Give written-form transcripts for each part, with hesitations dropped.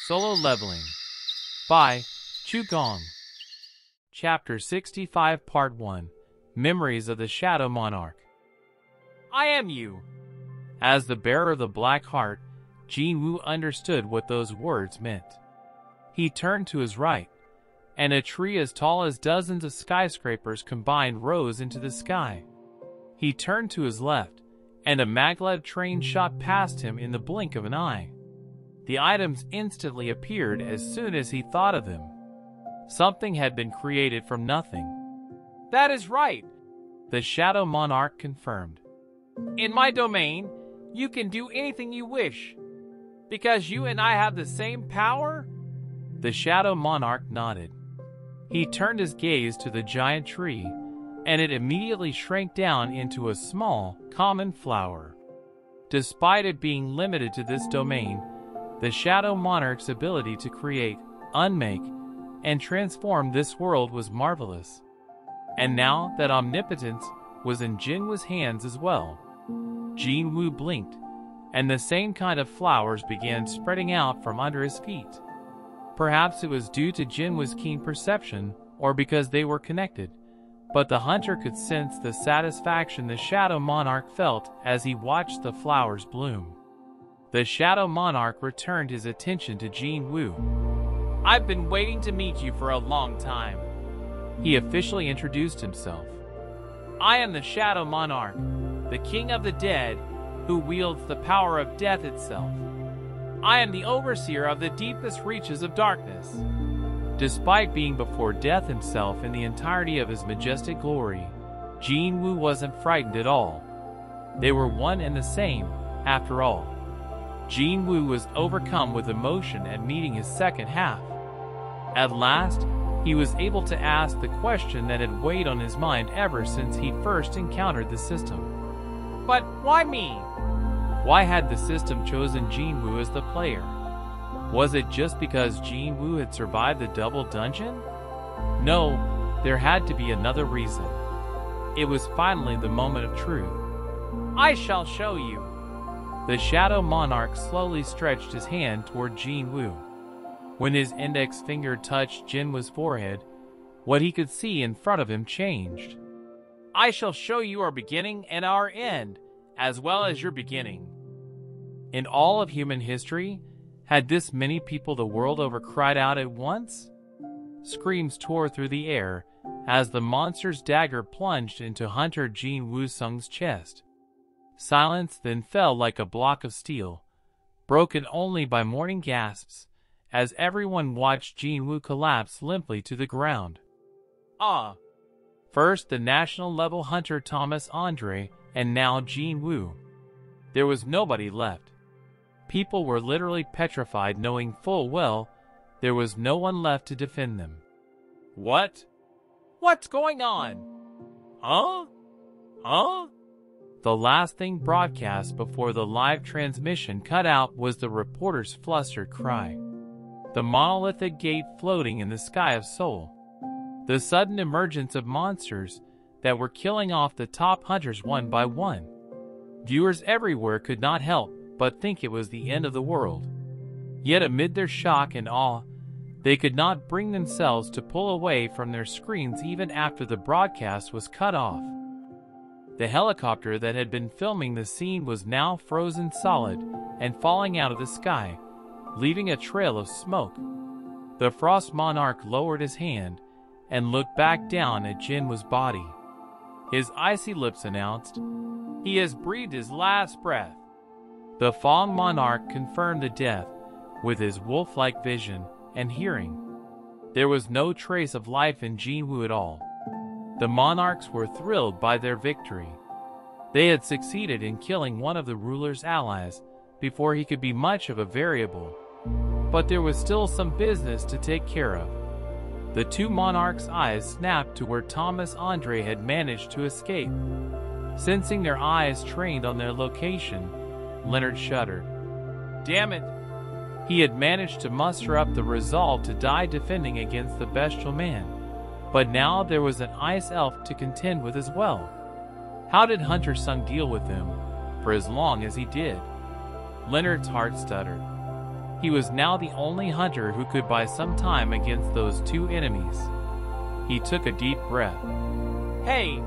Solo Leveling by Gong. Chapter 65 Part 1 Memories of the Shadow Monarch. I am you. As the bearer of the Black Heart, Jinwoo understood what those words meant. He turned to his right, and a tree as tall as dozens of skyscrapers combined rose into the sky. He turned to his left, and a maglev train shot past him in the blink of an eye. The items instantly appeared as soon as he thought of them. Something had been created from nothing. That is right, the Shadow Monarch confirmed. In my domain, you can do anything you wish. Because you and I have the same power? The Shadow Monarch nodded. He turned his gaze to the giant tree, and it immediately shrank down into a small, common flower. Despite it being limited to this domain, the Shadow Monarch's ability to create, unmake, and transform this world was marvelous. And now that omnipotence was in Jinwoo's hands as well. Jinwoo blinked, and the same kind of flowers began spreading out from under his feet. Perhaps it was due to Jinwoo's keen perception, or because they were connected, but the hunter could sense the satisfaction the Shadow Monarch felt as he watched the flowers bloom. The Shadow Monarch returned his attention to Jinwoo. I've been waiting to meet you for a long time. He officially introduced himself. I am the Shadow Monarch, the King of the Dead, who wields the power of death itself. I am the overseer of the deepest reaches of darkness. Despite being before death himself in the entirety of his majestic glory, Jinwoo wasn't frightened at all. They were one and the same, after all. Jinwoo was overcome with emotion at meeting his second half. At last, he was able to ask the question that had weighed on his mind ever since he first encountered the system. But why me? Why had the system chosen Jinwoo as the player? Was it just because Jinwoo had survived the double dungeon? No, there had to be another reason. It was finally the moment of truth. I shall show you. The Shadow Monarch slowly stretched his hand toward Jinwoo. When his index finger touched Jinwoo's forehead, what he could see in front of him changed. I shall show you our beginning and our end, as well as your beginning. In all of human history, had this many people the world over cried out at once? Screams tore through the air as the monster's dagger plunged into Hunter Jinwoo Sung's chest. Silence then fell like a block of steel, broken only by mourning gasps, as everyone watched Jinwoo collapse limply to the ground. First the national-level hunter Thomas Andre, and now Jinwoo. There was nobody left. People were literally petrified, knowing full well there was no one left to defend them. What? What's going on? The last thing broadcast before the live transmission cut out was the reporter's flustered cry. The monolithic gate floating in the sky of Seoul. The sudden emergence of monsters that were killing off the top hunters one by one. Viewers everywhere could not help but think it was the end of the world. Yet amid their shock and awe, they could not bring themselves to pull away from their screens even after the broadcast was cut off. The helicopter that had been filming the scene was now frozen solid and falling out of the sky, leaving a trail of smoke. The Frost Monarch lowered his hand and looked back down at Jinwoo's body. His icy lips announced, "He has breathed his last breath." The Fong Monarch confirmed the death with his wolf-like vision and hearing. There was no trace of life in Jinwoo at all. The monarchs were thrilled by their victory. They had succeeded in killing one of the ruler's allies before he could be much of a variable. But there was still some business to take care of. The two monarchs' eyes snapped to where Thomas Andre had managed to escape. Sensing their eyes trained on their location, Leonard shuddered. Damn it! He had managed to muster up the resolve to die defending against the bestial man. But now there was an ice elf to contend with as well. How did Hunter Sung deal with him, for as long as he did? Leonard's heart stuttered. He was now the only hunter who could buy some time against those two enemies. He took a deep breath. "Hey,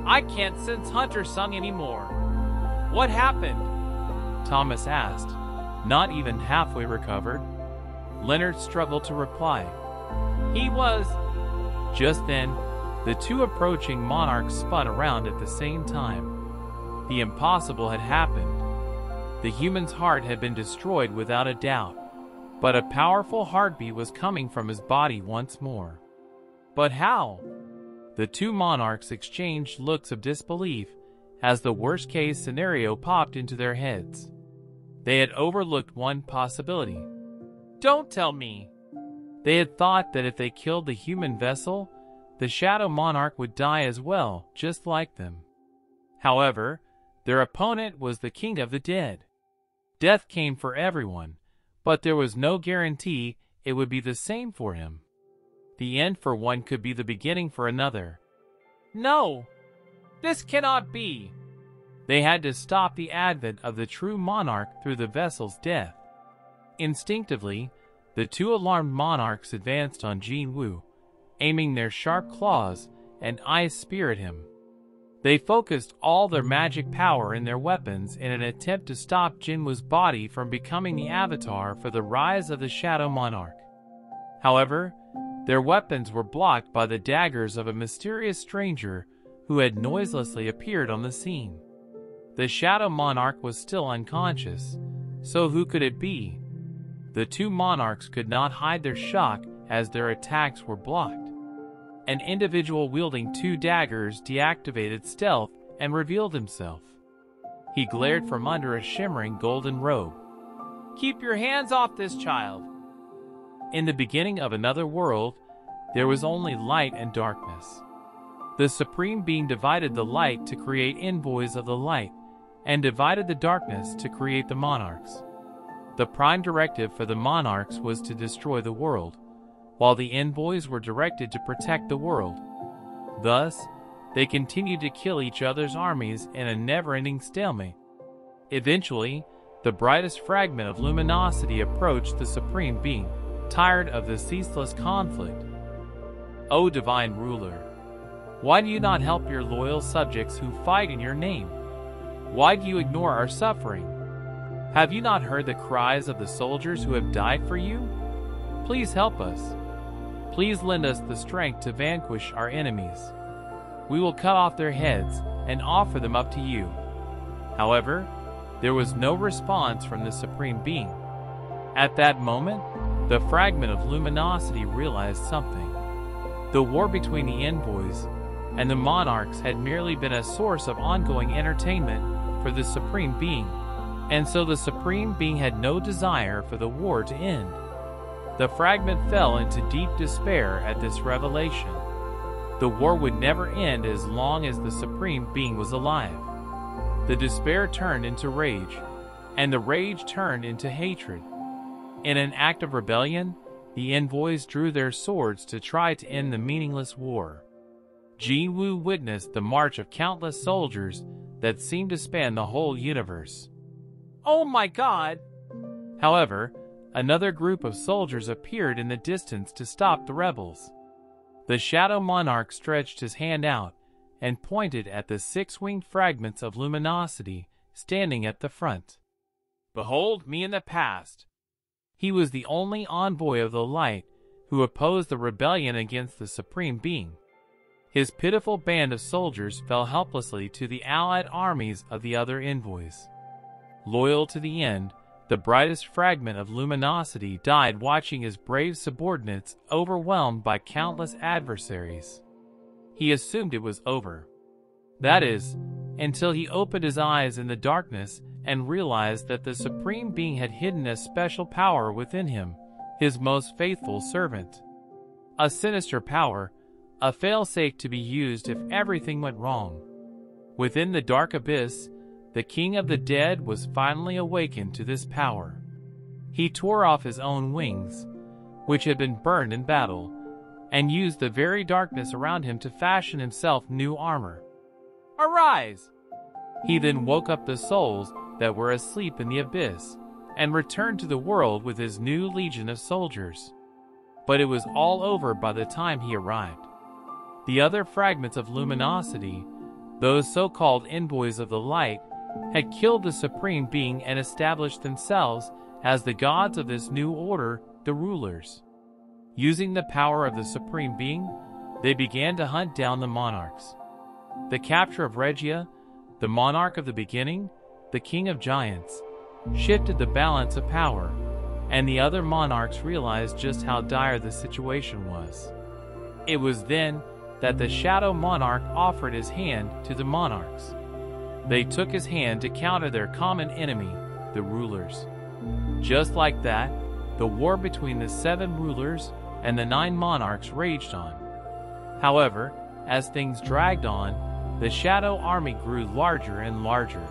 I can't sense Hunter Sung anymore. What happened?" Thomas asked, not even halfway recovered. Leonard struggled to reply. "He was..." Just then, the two approaching monarchs spun around at the same time. The impossible had happened. The human's heart had been destroyed without a doubt, but a powerful heartbeat was coming from his body once more. But how? The two monarchs exchanged looks of disbelief as the worst-case scenario popped into their heads. They had overlooked one possibility. "Don't tell me!" They had thought that if they killed the human vessel, the Shadow Monarch would die as well, just like them. However, their opponent was the King of the Dead. Death came for everyone, but there was no guarantee it would be the same for him. The end for one could be the beginning for another. "No! This cannot be!" They had to stop the advent of the true monarch through the vessel's death. Instinctively, the two alarmed monarchs advanced on Jin Wu, aiming their sharp claws and eyes spear at him. They focused all their magic power in their weapons in an attempt to stop Jin Wu's body from becoming the avatar for the rise of the Shadow Monarch. However, their weapons were blocked by the daggers of a mysterious stranger who had noiselessly appeared on the scene. The Shadow Monarch was still unconscious, so who could it be? The two monarchs could not hide their shock as their attacks were blocked. An individual wielding two daggers deactivated stealth and revealed himself. He glared from under a shimmering golden robe. "Keep your hands off this child!" In the beginning of another world, there was only light and darkness. The Supreme Being divided the light to create envoys of the light, and divided the darkness to create the monarchs. The prime directive for the monarchs was to destroy the world, while the envoys were directed to protect the world. Thus, they continued to kill each other's armies in a never-ending stalemate. Eventually, the brightest fragment of luminosity approached the Supreme Being, tired of the ceaseless conflict. "O divine ruler, why do you not help your loyal subjects who fight in your name? Why do you ignore our suffering? Have you not heard the cries of the soldiers who have died for you? Please help us. Please lend us the strength to vanquish our enemies. We will cut off their heads and offer them up to you." However, there was no response from the Supreme Being. At that moment, the fragment of luminosity realized something. The war between the envoys and the monarchs had merely been a source of ongoing entertainment for the Supreme Being, and so the Supreme Being had no desire for the war to end. The fragment fell into deep despair at this revelation. The war would never end as long as the Supreme Being was alive. The despair turned into rage, and the rage turned into hatred. In an act of rebellion, the envoys drew their swords to try to end the meaningless war. Jin Wu witnessed the march of countless soldiers that seemed to span the whole universe. "Oh my God!" However, another group of soldiers appeared in the distance to stop the rebels. The Shadow Monarch stretched his hand out and pointed at the six-winged fragments of luminosity standing at the front. "Behold me in the past." He was the only envoy of the light who opposed the rebellion against the Supreme Being. His pitiful band of soldiers fell helplessly to the allied armies of the other envoys. Loyal to the end, the brightest fragment of luminosity died watching his brave subordinates overwhelmed by countless adversaries. He assumed it was over. That is, until he opened his eyes in the darkness and realized that the Supreme Being had hidden a special power within him, his most faithful servant. A sinister power, a failsafe to be used if everything went wrong. Within the dark abyss, the King of the Dead was finally awakened to this power. He tore off his own wings, which had been burned in battle, and used the very darkness around him to fashion himself new armor. "Arise!" He then woke up the souls that were asleep in the abyss, and returned to the world with his new legion of soldiers. But it was all over by the time he arrived. The other fragments of luminosity, those so-called envoys of the light, had killed the Supreme Being and established themselves as the gods of this new order, the rulers. Using the power of the Supreme Being, they began to hunt down the monarchs. The capture of Regia, the monarch of the beginning, the king of giants, shifted the balance of power, and the other monarchs realized just how dire the situation was. It was then that the Shadow Monarch offered his hand to the monarchs. They took his hand to counter their common enemy, the rulers. Just like that, the war between the 7 rulers and the 9 monarchs raged on. However, as things dragged on, the Shadow Army grew larger and larger.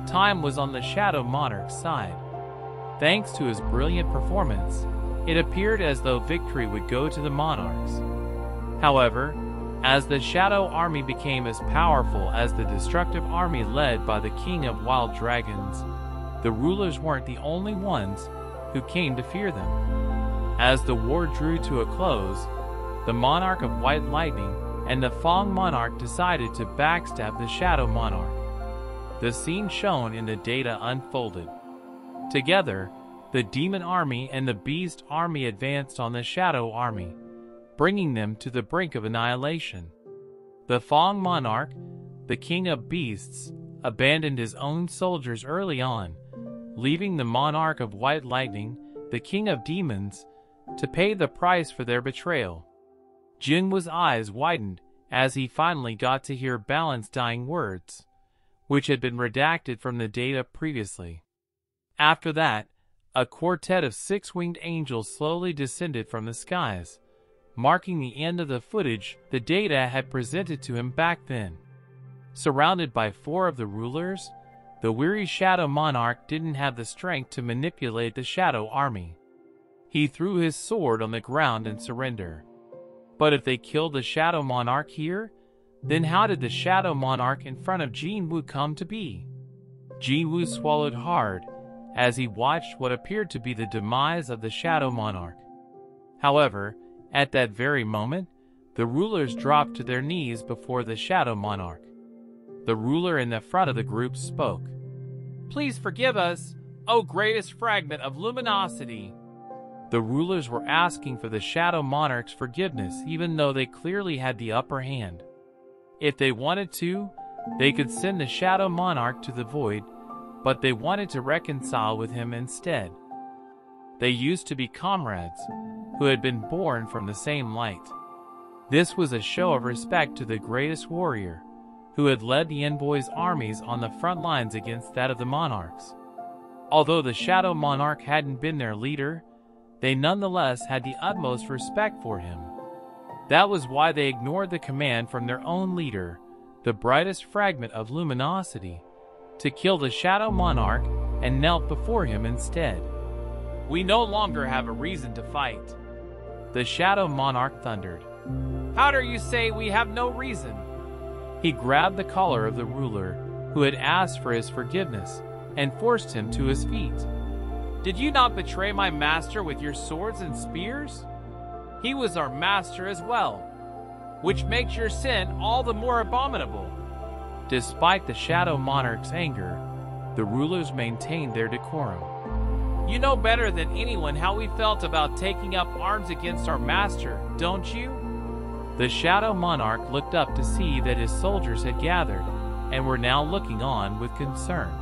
Time was on the Shadow Monarch's side. Thanks to his brilliant performance, it appeared as though victory would go to the monarchs. However, as the Shadow Army became as powerful as the destructive army led by the King of Wild Dragons, the rulers weren't the only ones who came to fear them. As the war drew to a close, the Monarch of White Lightning and the Fang Monarch decided to backstab the Shadow Monarch. The scene shown in the data unfolded. Together, the Demon Army and the Beast Army advanced on the Shadow Army, bringing them to the brink of annihilation. The Fang Monarch, the King of Beasts, abandoned his own soldiers early on, leaving the Monarch of White Lightning, the King of Demons, to pay the price for their betrayal. Jinwu's eyes widened as he finally got to hear Balan's dying words, which had been redacted from the data previously. After that, a quartet of 6-winged angels slowly descended from the skies, marking the end of the footage the data had presented to him back then. Surrounded by 4 of the rulers, the weary Shadow Monarch didn't have the strength to manipulate the Shadow Army. He threw his sword on the ground in surrender. But if they killed the Shadow Monarch here, then how did the Shadow Monarch in front of Jinwu come to be? Jinwu swallowed hard as he watched what appeared to be the demise of the Shadow Monarch. However, at that very moment, the rulers dropped to their knees before the Shadow Monarch. The ruler in the front of the group spoke. "Please forgive us, O greatest fragment of luminosity." The rulers were asking for the Shadow Monarch's forgiveness even though they clearly had the upper hand. If they wanted to, they could send the Shadow Monarch to the void, but they wanted to reconcile with him instead. They used to be comrades who had been born from the same light. This was a show of respect to the greatest warrior, who had led the envoys' armies on the front lines against that of the monarchs. Although the Shadow Monarch hadn't been their leader, they nonetheless had the utmost respect for him. That was why they ignored the command from their own leader, the brightest fragment of luminosity, to kill the Shadow Monarch and knelt before him instead. "We no longer have a reason to fight," the Shadow Monarch thundered. "How dare you say we have no reason?" He grabbed the collar of the ruler, who had asked for his forgiveness, and forced him to his feet. "Did you not betray my master with your swords and spears? He was our master as well, which makes your sin all the more abominable." Despite the Shadow Monarch's anger, the rulers maintained their decorum. "You know better than anyone how we felt about taking up arms against our master, don't you?" The Shadow Monarch looked up to see that his soldiers had gathered and were now looking on with concern.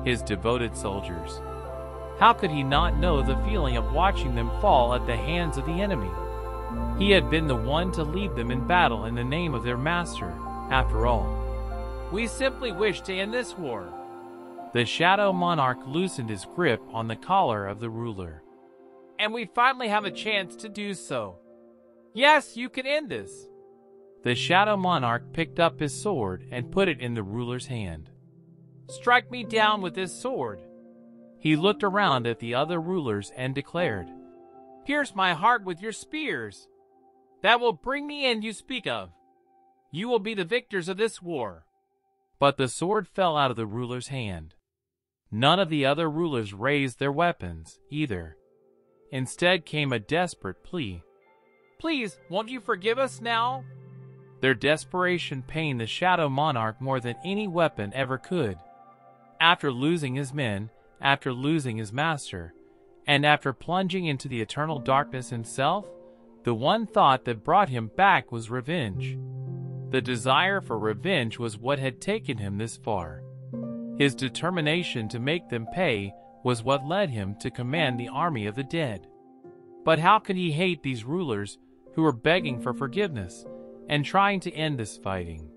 His devoted soldiers. How could he not know the feeling of watching them fall at the hands of the enemy? He had been the one to lead them in battle in the name of their master, after all. "We simply wish to end this war." The Shadow Monarch loosened his grip on the collar of the ruler. "And we finally have a chance to do so. Yes, you can end this." The Shadow Monarch picked up his sword and put it in the ruler's hand. "Strike me down with this sword." He looked around at the other rulers and declared, "Pierce my heart with your spears. That will bring the end you speak of. You will be the victors of this war." But the sword fell out of the ruler's hand. None of the other rulers raised their weapons, either. Instead came a desperate plea. "Please, won't you forgive us now?" Their desperation pained the Shadow Monarch more than any weapon ever could. After losing his men, after losing his master, and after plunging into the eternal darkness himself, the one thought that brought him back was revenge. The desire for revenge was what had taken him this far. His determination to make them pay was what led him to command the army of the dead. But how could he hate these rulers who were begging for forgiveness and trying to end this fighting?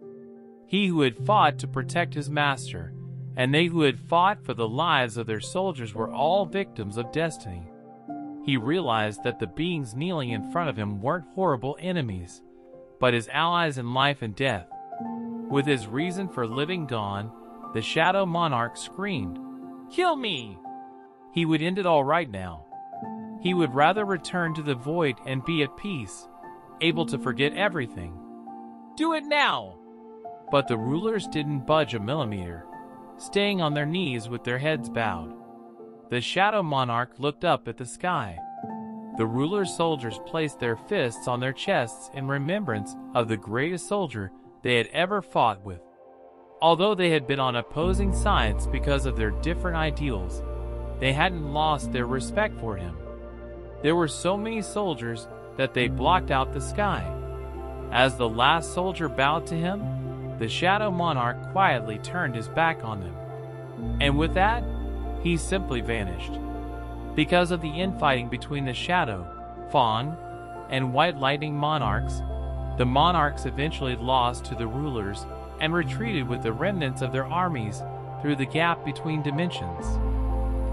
He who had fought to protect his master, and they who had fought for the lives of their soldiers were all victims of destiny. He realized that the beings kneeling in front of him weren't horrible enemies, but his allies in life and death. With his reason for living gone, the Shadow Monarch screamed, "Kill me!" He would end it all right now. He would rather return to the void and be at peace, able to forget everything. "Do it now!" But the rulers didn't budge a millimeter, staying on their knees with their heads bowed. The Shadow Monarch looked up at the sky. The ruler's soldiers placed their fists on their chests in remembrance of the greatest soldier they had ever fought with. Although they had been on opposing sides because of their different ideals, they hadn't lost their respect for him. There were so many soldiers that they blocked out the sky. As the last soldier bowed to him, the Shadow Monarch quietly turned his back on them. And with that, he simply vanished. Because of the infighting between the Shadow, Fawn, and White Lightning Monarchs, the Monarchs eventually lost to the rulers and retreated with the remnants of their armies through the gap between dimensions.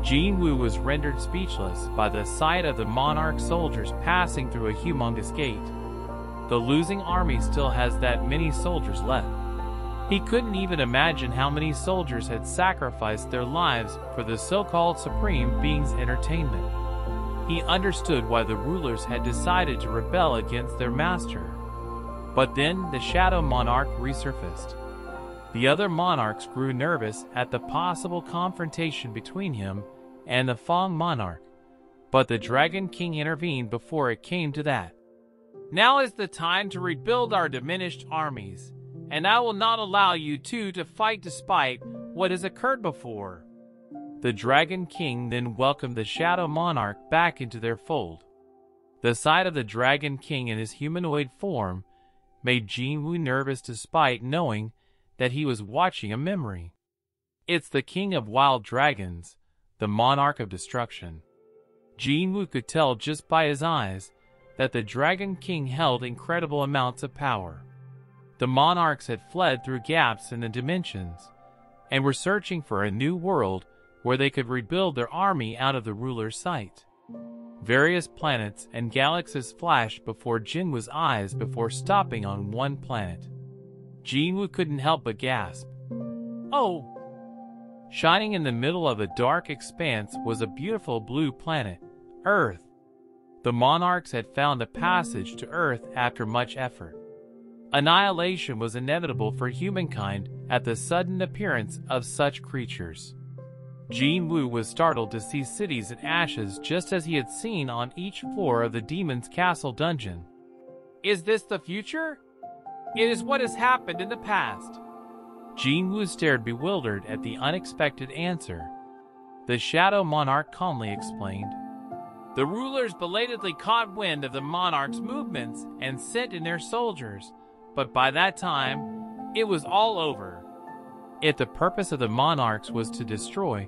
Jinwu was rendered speechless by the sight of the Monarch soldiers passing through a humongous gate. The losing army still has that many soldiers left. He couldn't even imagine how many soldiers had sacrificed their lives for the so-called Supreme Being's entertainment. He understood why the rulers had decided to rebel against their master. But then the Shadow Monarch resurfaced. The other monarchs grew nervous at the possible confrontation between him and the Fong Monarch, but the Dragon King intervened before it came to that. "Now is the time to rebuild our diminished armies, and I will not allow you two to fight despite what has occurred before." The Dragon King then welcomed the Shadow Monarch back into their fold. The sight of the Dragon King in his humanoid form made Jinwu nervous despite knowing that he was watching a memory. It's the King of Wild Dragons, the Monarch of Destruction. Jinwu could tell just by his eyes that the Dragon King held incredible amounts of power. The monarchs had fled through gaps in the dimensions and were searching for a new world where they could rebuild their army out of the ruler's sight. Various planets and galaxies flashed before Jinwu's eyes before stopping on one planet. Jinwu couldn't help but gasp. "Oh!" Shining in the middle of a dark expanse was a beautiful blue planet, Earth. The monarchs had found a passage to Earth after much effort. Annihilation was inevitable for humankind at the sudden appearance of such creatures. Jinwu was startled to see cities in ashes just as he had seen on each floor of the demon's castle dungeon. "Is this the future? It is what has happened in the past." Jinwu stared bewildered at the unexpected answer. The Shadow Monarch calmly explained. "The rulers belatedly caught wind of the monarch's movements and sent in their soldiers, but by that time, it was all over." If the purpose of the monarchs was to destroy,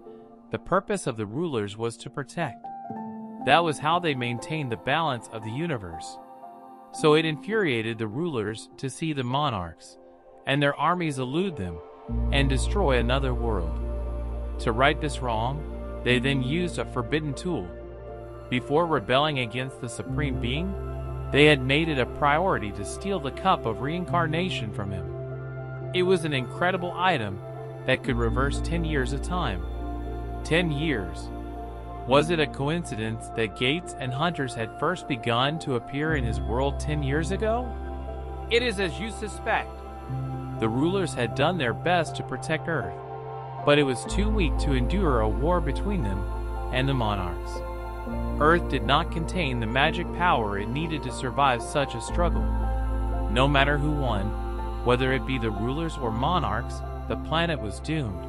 the purpose of the rulers was to protect. That was how they maintained the balance of the universe. So it infuriated the rulers to see the monarchs and their armies elude them and destroy another world. To right this wrong, they then used a forbidden tool. Before rebelling against the Supreme Being, they had made it a priority to steal the cup of reincarnation from him. It was an incredible item that could reverse 10 years of time. 10 years. Was it a coincidence that Gates and Hunters had first begun to appear in his world 10 years ago? It is as you suspect. The rulers had done their best to protect Earth. but it was too weak to endure a war between them and the monarchs. Earth did not contain the magic power it needed to survive such a struggle. No matter who won, whether it be the rulers or monarchs, the planet was doomed.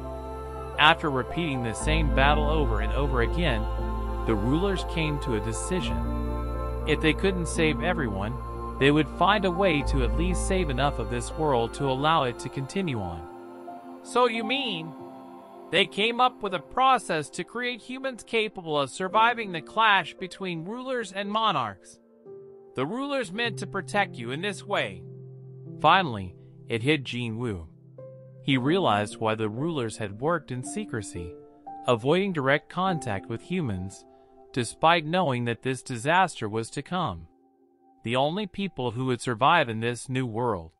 After repeating the same battle over and over again, the rulers came to a decision. If they couldn't save everyone, they would find a way to at least save enough of this world to allow it to continue on. So you mean they came up with a process to create humans capable of surviving the clash between rulers and monarchs? The rulers meant to protect you in this way. Finally, it hit Jin Woo. He realized why the rulers had worked in secrecy, avoiding direct contact with humans, despite knowing that this disaster was to come. The only people who would survive in this new world.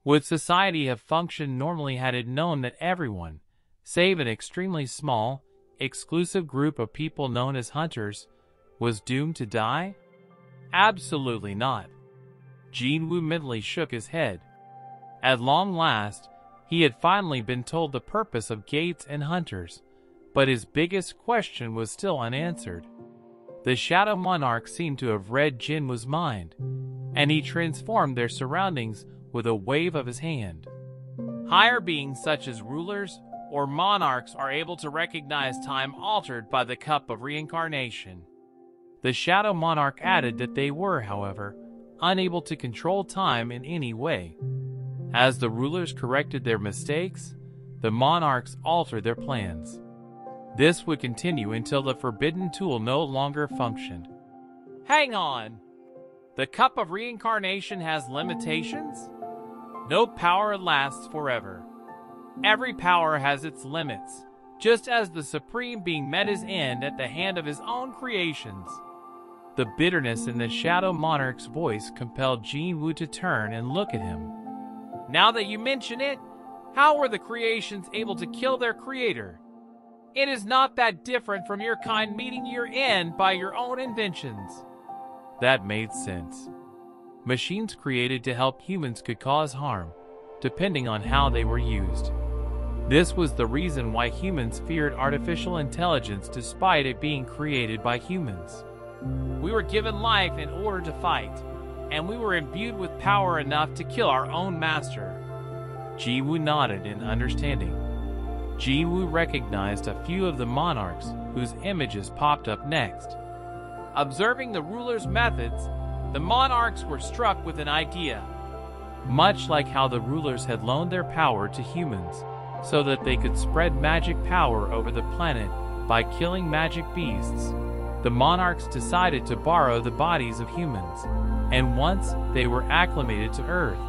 Would society have functioned normally had it known that everyone, save an extremely small, exclusive group of people known as hunters, was doomed to die? Absolutely not. Jin Woo mentally shook his head. At long last, he had finally been told the purpose of gates and hunters, but his biggest question was still unanswered. The Shadow Monarch seemed to have read Jin Woo's mind, and he transformed their surroundings with a wave of his hand. Higher beings such as rulers or monarchs are able to recognize time altered by the cup of reincarnation. The Shadow Monarch added that they were, however, unable to control time in any way. As the rulers corrected their mistakes, the monarchs altered their plans. This would continue until the forbidden tool no longer functioned. Hang on! The cup of reincarnation has limitations? No power lasts forever. Every power has its limits, just as the Supreme Being met his end at the hand of his own creations. The bitterness in the Shadow Monarch's voice compelled Jin Woo to turn and look at him. Now that you mention it, how were the creations able to kill their creator? It is not that different from your kind meeting your end by your own inventions. That made sense. Machines created to help humans could cause harm, depending on how they were used. This was the reason why humans feared artificial intelligence despite it being created by humans. We were given life in order to fight, and we were imbued with power enough to kill our own master. Jin Woo nodded in understanding. Jin Woo recognized a few of the monarchs whose images popped up next. Observing the ruler's methods, the monarchs were struck with an idea. Much like how the rulers had loaned their power to humans so that they could spread magic power over the planet by killing magic beasts, the monarchs decided to borrow the bodies of humans, and once they were acclimated to Earth,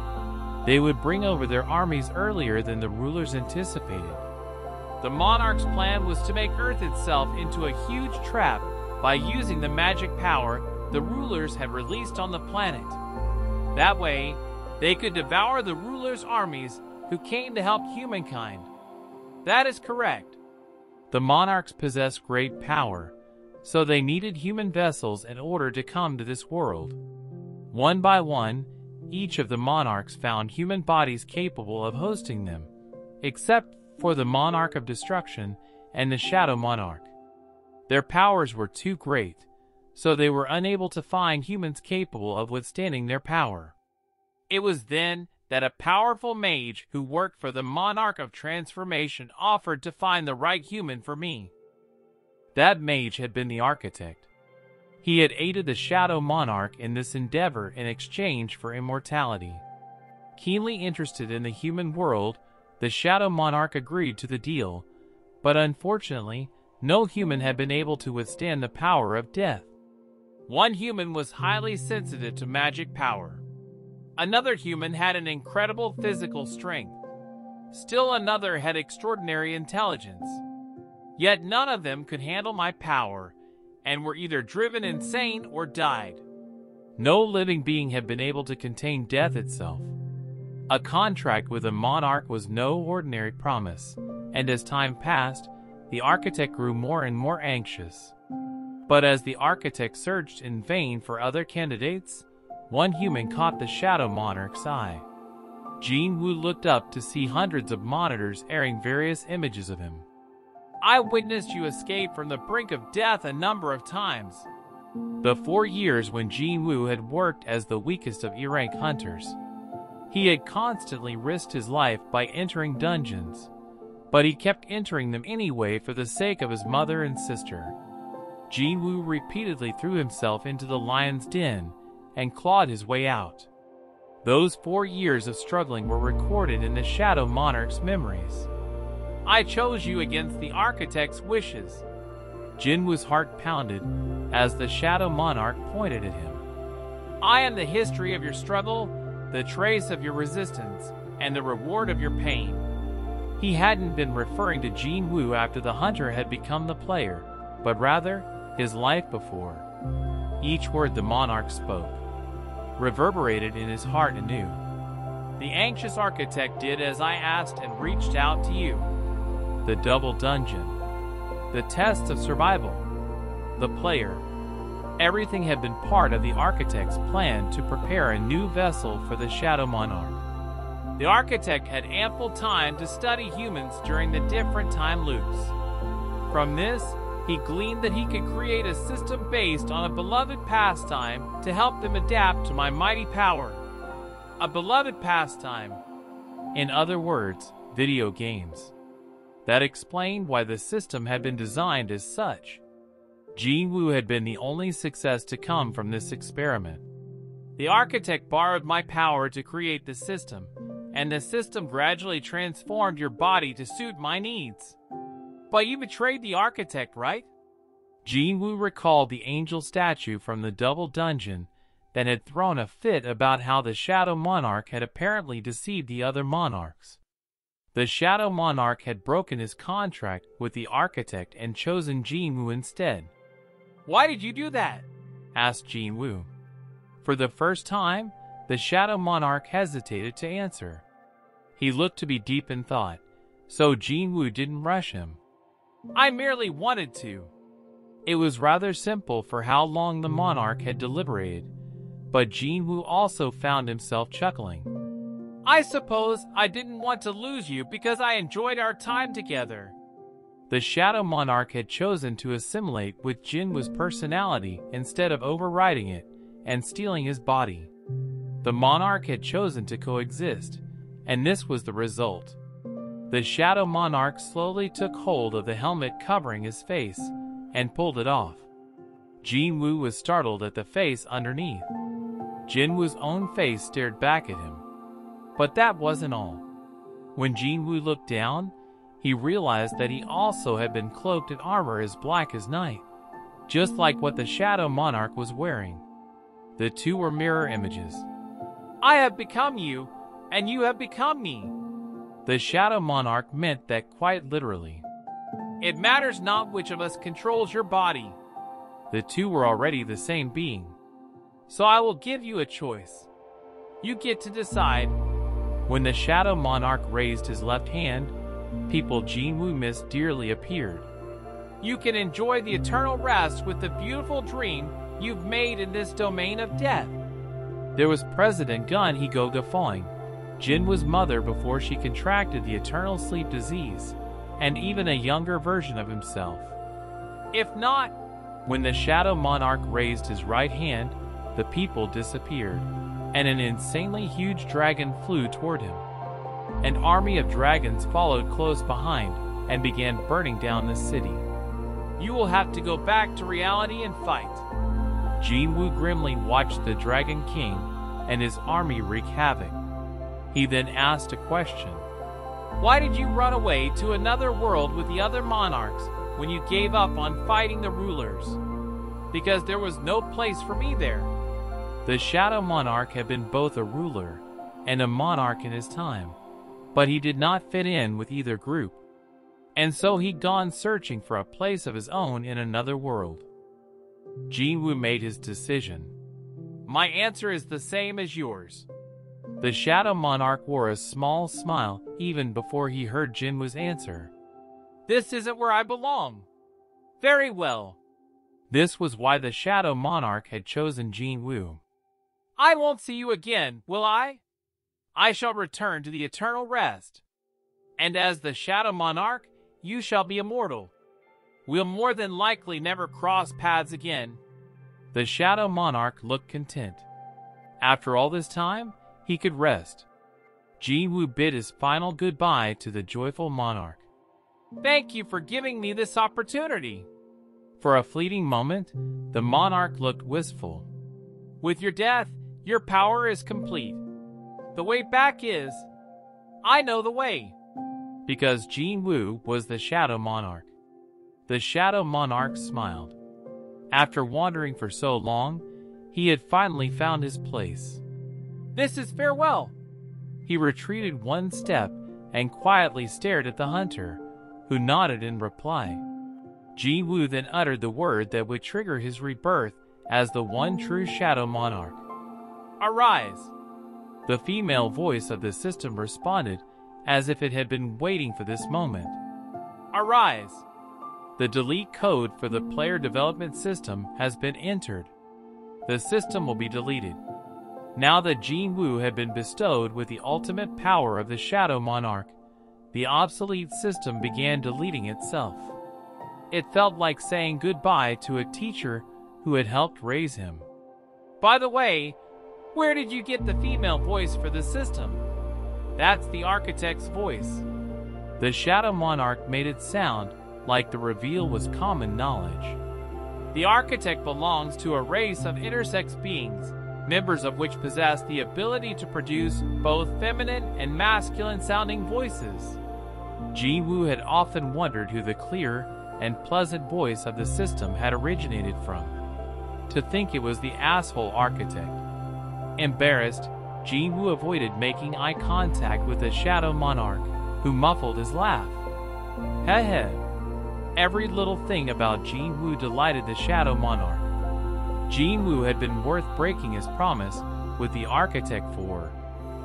they would bring over their armies earlier than the rulers anticipated. The monarch's plan was to make Earth itself into a huge trap by using the magic power the rulers had released on the planet. That way, they could devour the rulers' armies who came to help humankind. That is correct. The monarchs possessed great power, so they needed human vessels in order to come to this world. One by one, each of the monarchs found human bodies capable of hosting them, except for the Monarch of Destruction and the Shadow Monarch. Their powers were too great, so they were unable to find humans capable of withstanding their power. It was then that a powerful mage who worked for the Monarch of Transformation offered to find the right human for me. That mage had been the architect. He had aided the Shadow Monarch in this endeavor in exchange for immortality. Keenly interested in the human world, the Shadow Monarch agreed to the deal, but unfortunately, no human had been able to withstand the power of death. One human was highly sensitive to magic power. Another human had an incredible physical strength. Still another had extraordinary intelligence. Yet none of them could handle my power, and were either driven insane or died. No living being had been able to contain death itself. A contract with a monarch was no ordinary promise, and as time passed, the architect grew more and more anxious. But as the architect searched in vain for other candidates, one human caught the Shadow Monarch's eye. Jin Woo looked up to see hundreds of monitors airing various images of him. I witnessed you escape from the brink of death a number of times. The 4 years when Jin Woo had worked as the weakest of E-rank hunters. He had constantly risked his life by entering dungeons, but he kept entering them anyway for the sake of his mother and sister. Jin Woo repeatedly threw himself into the lion's den and clawed his way out. Those 4 years of struggling were recorded in the Shadow Monarch's memories. I chose you against the Architect's wishes. Jin Woo's heart pounded as the Shadow Monarch pointed at him. I am the history of your struggle, the trace of your resistance, and the reward of your pain. He hadn't been referring to Jin Woo after the hunter had become the player, but rather his life before. Each word the monarch spoke reverberated in his heart anew. The anxious architect did as I asked and reached out to you. The double dungeon, the tests of survival, the player. Everything had been part of the architect's plan to prepare a new vessel for the Shadow Monarch. The architect had ample time to study humans during the different time loops. From this, he gleaned that he could create a system based on a beloved pastime to help them adapt to my mighty power. A beloved pastime. In other words, video games. That explained why the system had been designed as such. Jin Woo had been the only success to come from this experiment. The architect borrowed my power to create the system, and the system gradually transformed your body to suit my needs. But you betrayed the architect, right? Jin Woo recalled the angel statue from the double dungeon that had thrown a fit about how the Shadow Monarch had apparently deceived the other monarchs. The Shadow Monarch had broken his contract with the architect and chosen Jin Woo instead. Why did you do that? Asked Jin Woo. For the first time, the Shadow Monarch hesitated to answer. He looked to be deep in thought, so Jin Woo didn't rush him. I merely wanted to. It was rather simple for how long the monarch had deliberated, but Jin Woo also found himself chuckling. I suppose I didn't want to lose you because I enjoyed our time together. The Shadow Monarch had chosen to assimilate with Jin Woo's personality instead of overriding it and stealing his body. The monarch had chosen to coexist, and this was the result. The Shadow Monarch slowly took hold of the helmet covering his face and pulled it off. Jin Woo was startled at the face underneath. Jin Woo's own face stared back at him. But that wasn't all. When Jin Woo looked down, he realized that he also had been cloaked in armor as black as night, just like what the Shadow Monarch was wearing. The two were mirror images. I have become you, and you have become me. The Shadow Monarch meant that quite literally. It matters not which of us controls your body. The two were already the same being. So I will give you a choice. You get to decide. When the Shadow Monarch raised his left hand, people Jin Woo missed dearly appeared. You can enjoy the eternal rest with the beautiful dream you've made in this domain of death. There was President Gun Hee-go guffawing, Jin Woo's mother before she contracted the eternal sleep disease, and even a younger version of himself. If not, when the Shadow Monarch raised his right hand, the people disappeared, and an insanely huge dragon flew toward him. An army of dragons followed close behind and began burning down the city. You will have to go back to reality and fight. Jin Woo grimly watched the Dragon King and his army wreak havoc. He then asked a question. Why did you run away to another world with the other monarchs when you gave up on fighting the rulers? Because there was no place for me there. The Shadow Monarch had been both a ruler and a monarch in his time, but he did not fit in with either group, and so he'd gone searching for a place of his own in another world. Jin Woo made his decision. My answer is the same as yours. The Shadow Monarch wore a small smile even before he heard Jin Woo's answer. This isn't where I belong. Very well. This was why the Shadow Monarch had chosen Jin Woo. I won't see you again, will I? I shall return to the eternal rest. And as the Shadow Monarch, you shall be immortal. We'll more than likely never cross paths again." The Shadow Monarch looked content. After all this time, he could rest. Jinwoo bid his final goodbye to the joyful monarch. "Thank you for giving me this opportunity." For a fleeting moment, the monarch looked wistful. "With your death, your power is complete. The way back is... I know the way." Because Jinwoo was the Shadow Monarch. The Shadow Monarch smiled. After wandering for so long, he had finally found his place. "This is farewell." He retreated one step and quietly stared at the hunter, who nodded in reply. Jinwoo then uttered the word that would trigger his rebirth as the one true Shadow Monarch. "Arise." The female voice of the system responded as if it had been waiting for this moment. "Arise." The delete code for the player development system has been entered. The system will be deleted. Now that Jinwoo had been bestowed with the ultimate power of the Shadow Monarch, the obsolete system began deleting itself. It felt like saying goodbye to a teacher who had helped raise him. "By the way, where did you get the female voice for the system?" "That's the architect's voice." The Shadow Monarch made it sound like the reveal was common knowledge. "The architect belongs to a race of intersex beings, members of which possess the ability to produce both feminine and masculine-sounding voices." Jinwoo had often wondered who the clear and pleasant voice of the system had originated from. To think it was the asshole architect. Embarrassed, Jinwoo avoided making eye contact with the Shadow Monarch, who muffled his laugh. Heh. Every little thing about Jinwoo delighted the Shadow Monarch. Jinwoo had been worth breaking his promise with the architect for,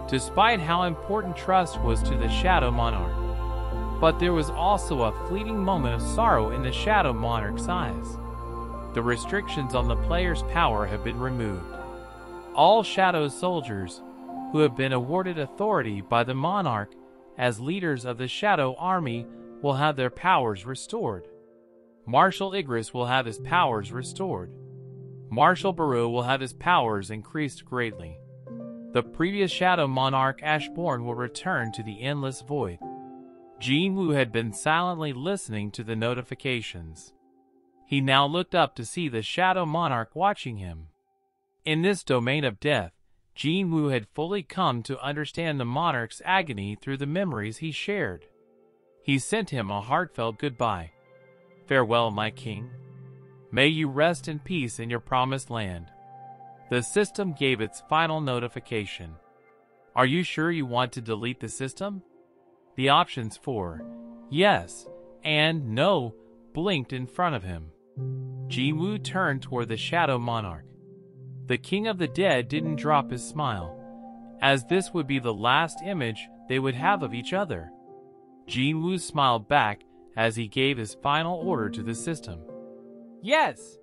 despite how important trust was to the Shadow Monarch. But there was also a fleeting moment of sorrow in the Shadow Monarch's eyes. The restrictions on the player's power have been removed. All Shadow soldiers who have been awarded authority by the Monarch as leaders of the Shadow Army will have their powers restored. Marshal Igris will have his powers restored. Marshal Baru will have his powers increased greatly. The previous Shadow Monarch Ashbourne will return to the Endless Void. Jinwoo had been silently listening to the notifications. He now looked up to see the Shadow Monarch watching him. In this domain of death, Jinwoo had fully come to understand the Monarch's agony through the memories he shared. He sent him a heartfelt goodbye. "Farewell, my king. May you rest in peace in your promised land." The system gave its final notification. "Are you sure you want to delete the system?" The options for yes and no blinked in front of him. Jinwoo turned toward the Shadow Monarch. The King of the Dead didn't drop his smile, as this would be the last image they would have of each other. Jinwoo smiled back as he gave his final order to the system. "Yes."